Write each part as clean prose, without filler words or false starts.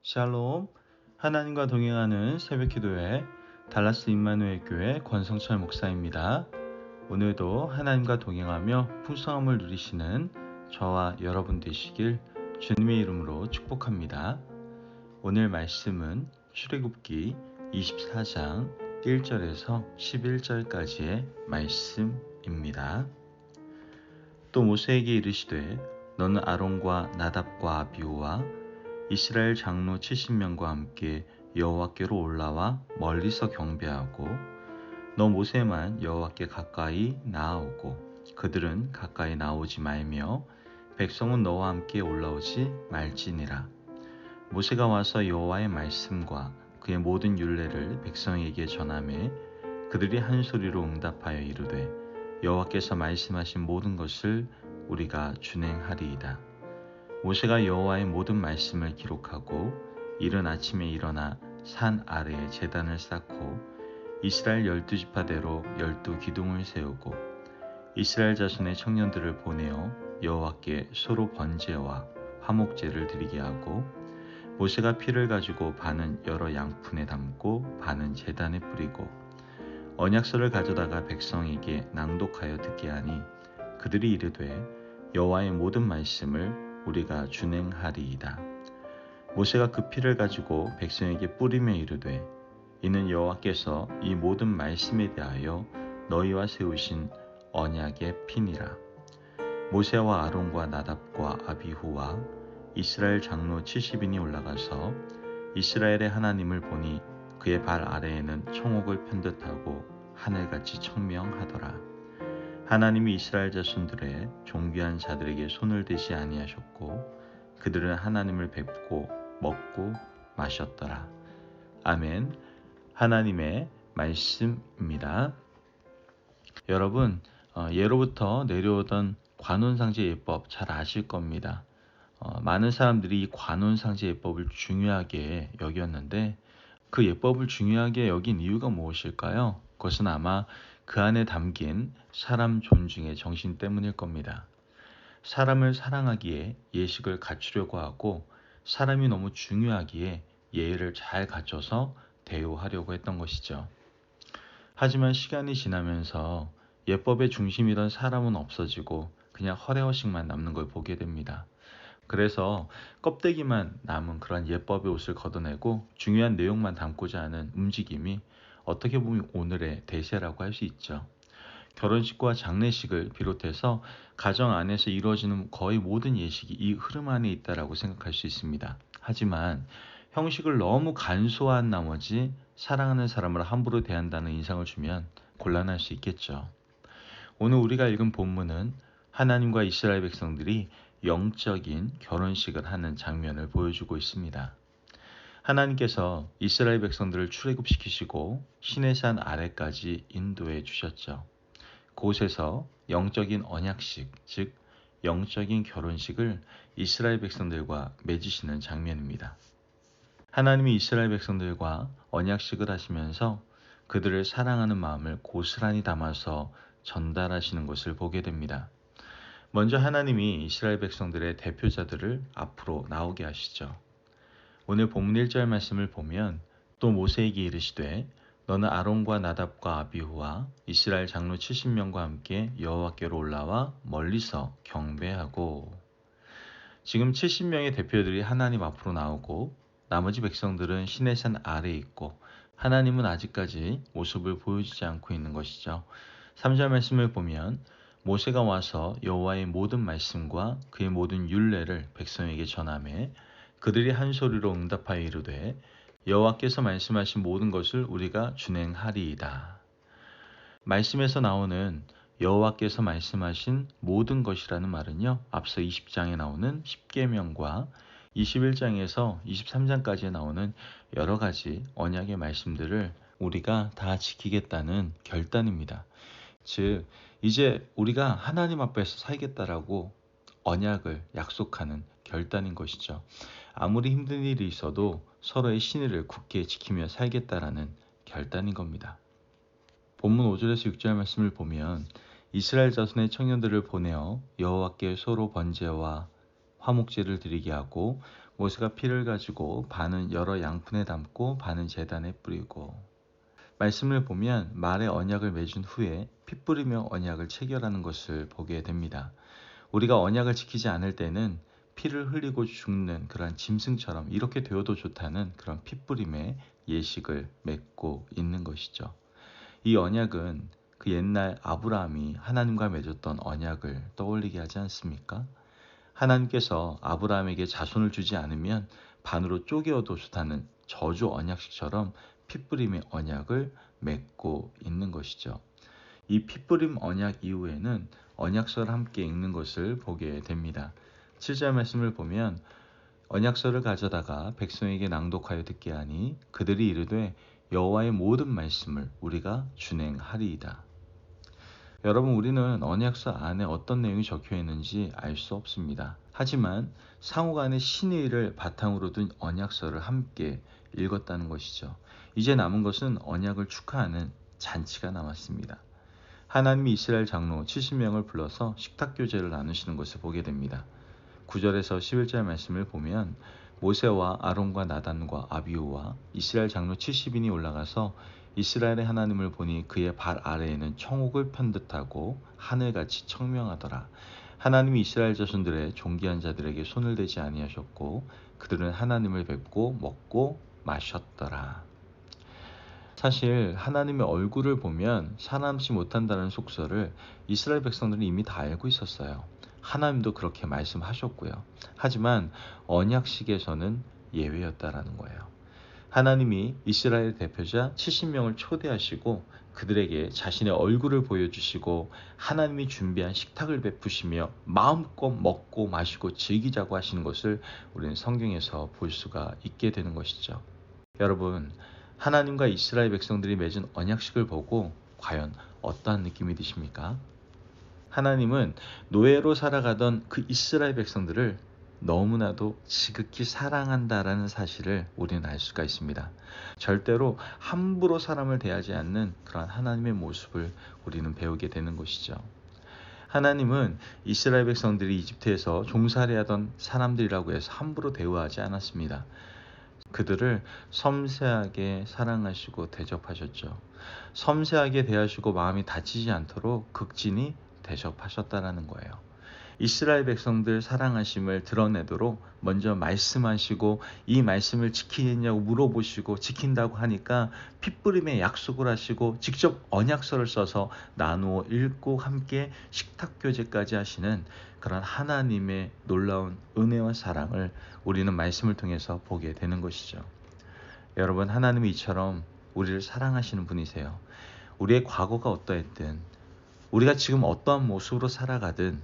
샬롬, 하나님과 동행하는 새벽기도회 달라스 임마누엘 교회 권성철 목사입니다. 오늘도 하나님과 동행하며 풍성함을 누리시는 저와 여러분 되시길 주님의 이름으로 축복합니다. 오늘 말씀은 출애굽기 24장 1절에서 11절까지의 말씀입니다. 또 모세에게 이르시되 너는 아론과 나답과 아비후와 이스라엘 장로 70명과 함께 여호와께로 올라와 멀리서 경배하고 너 모세만 여호와께 가까이 나아오고 그들은 가까이 나오지 말며 백성은 너와 함께 올라오지 말지니라. 모세가 와서 여호와의 말씀과 그의 모든 율례를 백성에게 전하매 그들이 한 소리로 응답하여 이르되 여호와께서 말씀하신 모든 것을 우리가 준행하리이다. 모세가 여호와의 모든 말씀을 기록하고 이른 아침에 일어나 산 아래에 제단을 쌓고 이스라엘 12지파대로 12기둥을 세우고 이스라엘 자손의 청년들을 보내어 여호와께 소로 번제와 화목제를 드리게 하고 모세가 피를 가지고 반은 여러 양푼에 담고 반은 제단에 뿌리고 언약서를 가져다가 백성에게 낭독하여 듣게 하니 그들이 이르되 여호와의 모든 말씀을 우리가 준행하리이다. 모세가 그 피를 가지고 백성에게 뿌리며 이르되 이는 여호와께서 이 모든 말씀에 대하여 너희와 세우신 언약의 피니라. 모세와 아론과 나답과 아비후와 이스라엘 장로 70인이 올라가서 이스라엘의 하나님을 보니 그의 발 아래에는 청옥을 편듯하고 하늘같이 청명하더라. 하나님이 이스라엘 자손들의 존귀한 자들에게 손을 대지 아니하셨고 그들은 하나님을 뵙고 먹고 마셨더라. 아멘. 하나님의 말씀입니다. 여러분, 예로부터 내려오던 관혼상제 예법 잘 아실 겁니다. 많은 사람들이 이 관혼상제 예법을 중요하게 여겼는데 그 예법을 중요하게 여긴 이유가 무엇일까요? 그것은 아마 그 안에 담긴 사람 존중의 정신 때문일 겁니다. 사람을 사랑하기에 예식을 갖추려고 하고 사람이 너무 중요하기에 예의를 잘 갖춰서 대우하려고 했던 것이죠. 하지만 시간이 지나면서 예법의 중심이던 사람은 없어지고 그냥 허례허식만 남는 걸 보게 됩니다. 그래서 껍데기만 남은 그런 예법의 옷을 걷어내고 중요한 내용만 담고자 하는 움직임이 어떻게 보면 오늘의 대세라고 할 수 있죠. 결혼식과 장례식을 비롯해서 가정 안에서 이루어지는 거의 모든 예식이 이 흐름 안에 있다라고 생각할 수 있습니다. 하지만 형식을 너무 간소화한 나머지 사랑하는 사람을 함부로 대한다는 인상을 주면 곤란할 수 있겠죠. 오늘 우리가 읽은 본문은 하나님과 이스라엘 백성들이 영적인 결혼식을 하는 장면을 보여주고 있습니다. 하나님께서 이스라엘 백성들을 출애굽시키시고 시내산 아래까지 인도해 주셨죠. 그곳에서 영적인 언약식, 즉 영적인 결혼식을 이스라엘 백성들과 맺으시는 장면입니다. 하나님이 이스라엘 백성들과 언약식을 하시면서 그들을 사랑하는 마음을 고스란히 담아서 전달하시는 것을 보게 됩니다. 먼저 하나님이 이스라엘 백성들의 대표자들을 앞으로 나오게 하시죠. 오늘 본문 1절 말씀을 보면 또 모세에게 이르시되 너는 아론과 나답과 아비후와 이스라엘 장로 70명과 함께 여호와께로 올라와 멀리서 경배하고. 지금 70명의 대표들이 하나님 앞으로 나오고 나머지 백성들은 시내산 아래에 있고 하나님은 아직까지 모습을 보여주지 않고 있는 것이죠. 3절 말씀을 보면 모세가 와서 여호와의 모든 말씀과 그의 모든 율례를 백성에게 전하매 그들이 한 소리로 응답하여 이르되 여호와께서 말씀하신 모든 것을 우리가 준행하리이다. 말씀에서 나오는 여호와께서 말씀하신 모든 것이라는 말은요, 앞서 20장에 나오는 십계명과 21장에서 23장까지에 나오는 여러 가지 언약의 말씀들을 우리가 다 지키겠다는 결단입니다. 즉 이제 우리가 하나님 앞에서 살겠다라고 언약을 약속하는 결단인 것이죠. 아무리 힘든 일이 있어도 서로의 신의를 굳게 지키며 살겠다라는 결단인 겁니다. 본문 5절에서 6절 말씀을 보면 이스라엘 자손의 청년들을 보내어 여호와께 소로 번제와 화목제를 드리게 하고 모세가 피를 가지고 반은 여러 양푼에 담고 반은 제단에 뿌리고. 말씀을 보면 말의 언약을 맺은 후에 피 뿌리며 언약을 체결하는 것을 보게 됩니다. 우리가 언약을 지키지 않을 때는 피를 흘리고 죽는 그런 짐승처럼 이렇게 되어도 좋다는 그런 피 뿌림의 예식을 맺고 있는 것이죠. 이 언약은 그 옛날 아브라함이 하나님과 맺었던 언약을 떠올리게 하지 않습니까? 하나님께서 아브라함에게 자손을 주지 않으면 반으로 쪼개어도 좋다는 저주 언약식처럼 핏뿌림의 언약을 맺고 있는 것이죠. 이 핏뿌림 언약 이후에는 언약서를 함께 읽는 것을 보게 됩니다. 7절 말씀을 보면 언약서를 가져다가 백성에게 낭독하여 듣게 하니 그들이 이르되 여호와의 모든 말씀을 우리가 준행하리이다. 여러분, 우리는 언약서 안에 어떤 내용이 적혀 있는지 알 수 없습니다. 하지만 상호간의 신의를 바탕으로 둔 언약서를 함께 읽었다는 것이죠. 이제 남은 것은 언약을 축하하는 잔치가 남았습니다. 하나님이 이스라엘 장로 70명을 불러서 식탁교제를 나누시는 것을 보게 됩니다. 9절에서 11절 말씀을 보면 모세와 아론과 나단과 아비후와 이스라엘 장로 70인이 올라가서 이스라엘의 하나님을 보니 그의 발 아래에는 청옥을 편듯하고 하늘같이 청명하더라. 하나님이 이스라엘 자손들의 존귀한 자들에게 손을 대지 아니하셨고 그들은 하나님을 뵙고 먹고 마셨더라. 사실 하나님의 얼굴을 보면 살아남지 못한다는 속설을 이스라엘 백성들은 이미 다 알고 있었어요. 하나님도 그렇게 말씀하셨고요. 하지만 언약식에서는 예외였다라는 거예요. 하나님이 이스라엘 대표자 70명을 초대하시고 그들에게 자신의 얼굴을 보여주시고 하나님이 준비한 식탁을 베푸시며 마음껏 먹고 마시고 즐기자고 하시는 것을 우리는 성경에서 볼 수가 있게 되는 것이죠. 여러분, 하나님과 이스라엘 백성들이 맺은 언약식을 보고 과연 어떠한 느낌이 드십니까? 하나님은 노예로 살아가던 그 이스라엘 백성들을 너무나도 지극히 사랑한다라는 사실을 우리는 알 수가 있습니다. 절대로 함부로 사람을 대하지 않는 그런 하나님의 모습을 우리는 배우게 되는 것이죠. 하나님은 이스라엘 백성들이 이집트에서 종살이하던 사람들이라고 해서 함부로 대우하지 않았습니다. 그들을 섬세하게 사랑하시고 대접하셨죠. 섬세하게 대하시고 마음이 다치지 않도록 극진히 대접하셨다라는 거예요. 이스라엘 백성들 사랑하심을 드러내도록 먼저 말씀하시고 이 말씀을 지키느냐고 물어보시고 지킨다고 하니까 핏부림의 약속을 하시고 직접 언약서를 써서 나누어 읽고 함께 식탁교제까지 하시는 그런 하나님의 놀라운 은혜와 사랑을 우리는 말씀을 통해서 보게 되는 것이죠. 여러분, 하나님이 이처럼 우리를 사랑하시는 분이세요. 우리의 과거가 어떠했든 우리가 지금 어떠한 모습으로 살아가든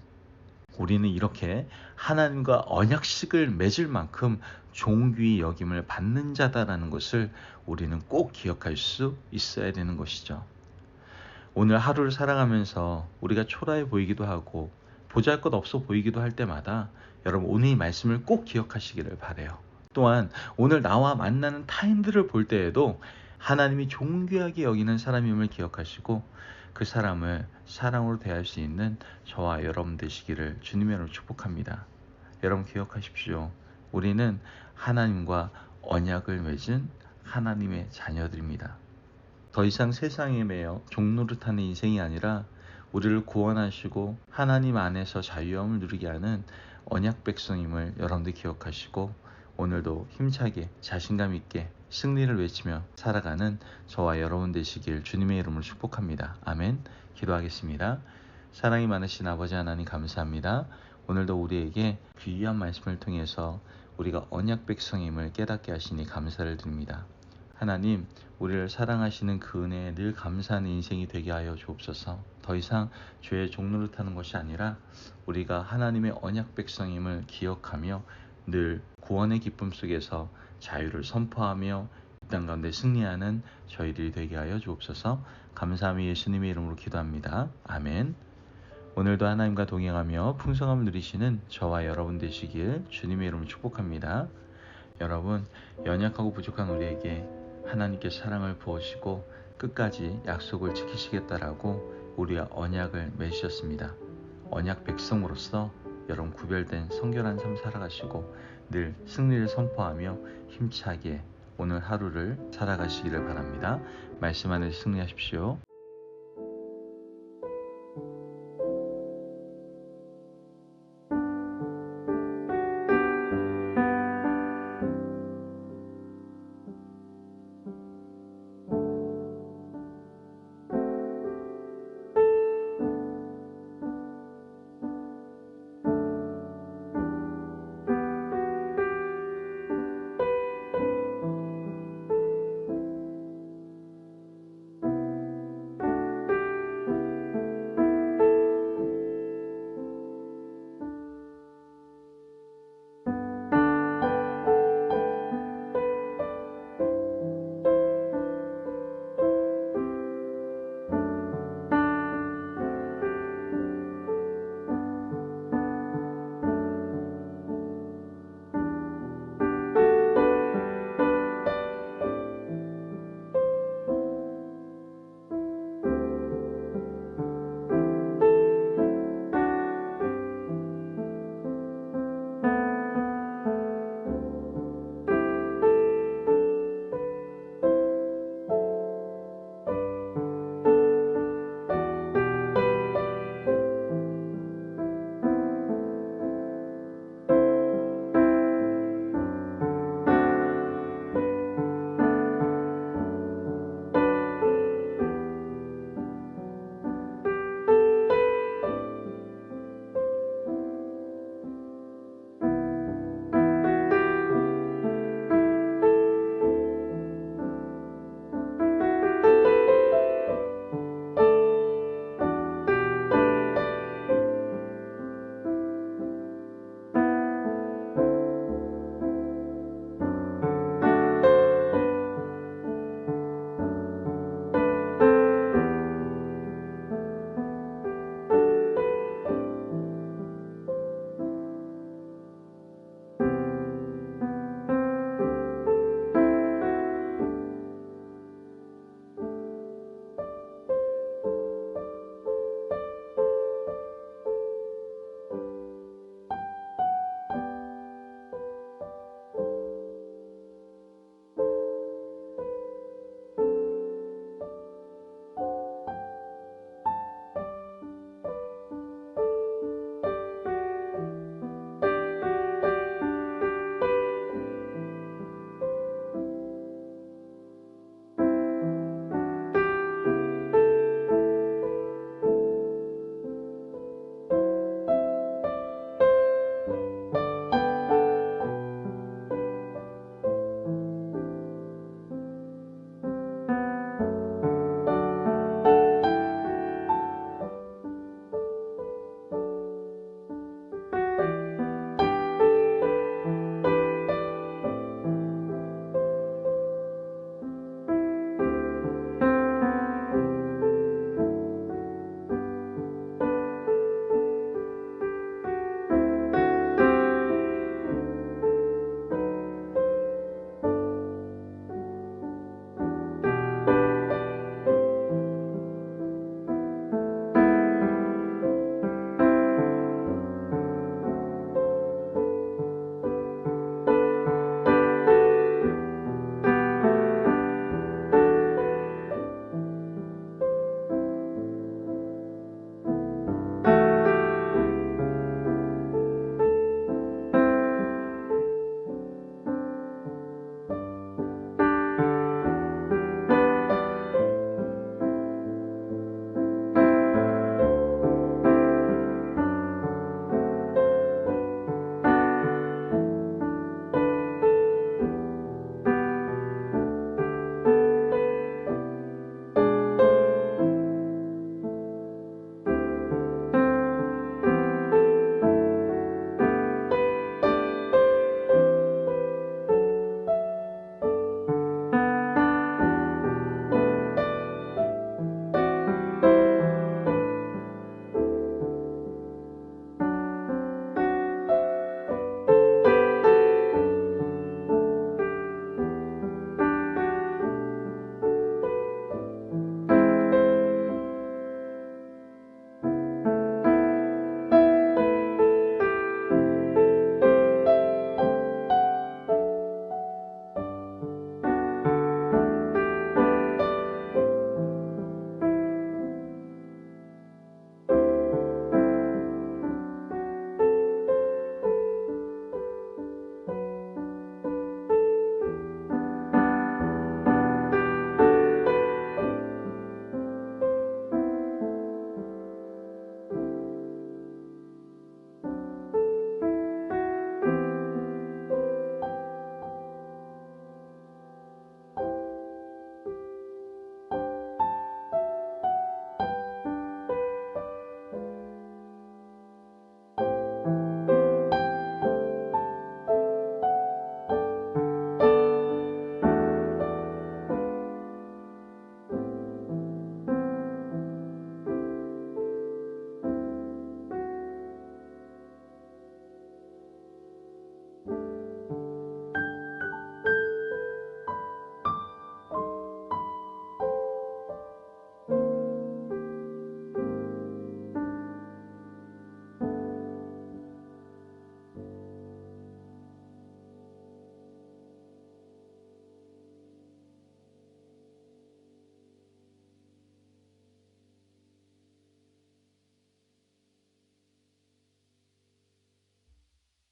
우리는 이렇게 하나님과 언약식을 맺을 만큼 존귀히 여김을 받는 자다라는 것을 우리는 꼭 기억할 수 있어야 되는 것이죠. 오늘 하루를 살아가면서 우리가 초라해 보이기도 하고 보잘것없어 보이기도 할 때마다 여러분, 오늘 이 말씀을 꼭 기억하시기를 바라요. 또한 오늘 나와 만나는 타인들을 볼 때에도 하나님이 존귀하게 여기는 사람임을 기억하시고 그 사람을 사랑으로 대할 수 있는 저와 여러분 되시기를 주님의 이름으로 축복합니다. 여러분 기억하십시오. 우리는 하나님과 언약을 맺은 하나님의 자녀들입니다. 더 이상 세상에 매여 종노릇하는 인생이 아니라 우리를 구원하시고 하나님 안에서 자유함을 누리게 하는 언약 백성임을 여러분들 기억하시고 오늘도 힘차게 자신감 있게 승리를 외치며 살아가는 저와 여러분 되시길 주님의 이름으로 축복합니다. 아멘. 기도하겠습니다. 사랑이 많으신 아버지 하나님 감사합니다. 오늘도 우리에게 귀한 말씀을 통해서 우리가 언약 백성임을 깨닫게 하시니 감사를 드립니다. 하나님, 우리를 사랑하시는 그 은혜에 늘 감사하는 인생이 되게 하여 주옵소서. 더 이상 죄의 종노릇하는 것이 아니라 우리가 하나님의 언약 백성임을 기억하며 늘 구원의 기쁨 속에서 자유를 선포하며 이 땅 가운데 승리하는 저희들이 되게 하여 주옵소서. 감사함이 예수님의 이름으로 기도합니다. 아멘. 오늘도 하나님과 동행하며 풍성함을 누리시는 저와 여러분 되시길 주님의 이름으로 축복합니다. 여러분, 연약하고 부족한 우리에게 하나님께서 사랑을 부으시고 끝까지 약속을 지키시겠다라고 우리와 언약을 맺으셨습니다. 언약 백성으로서 여러분 구별된 성결한 삶 살아가시고 늘 승리를 선포하며 힘차게 오늘 하루를 살아가시기를 바랍니다. 말씀 안에서 승리하십시오.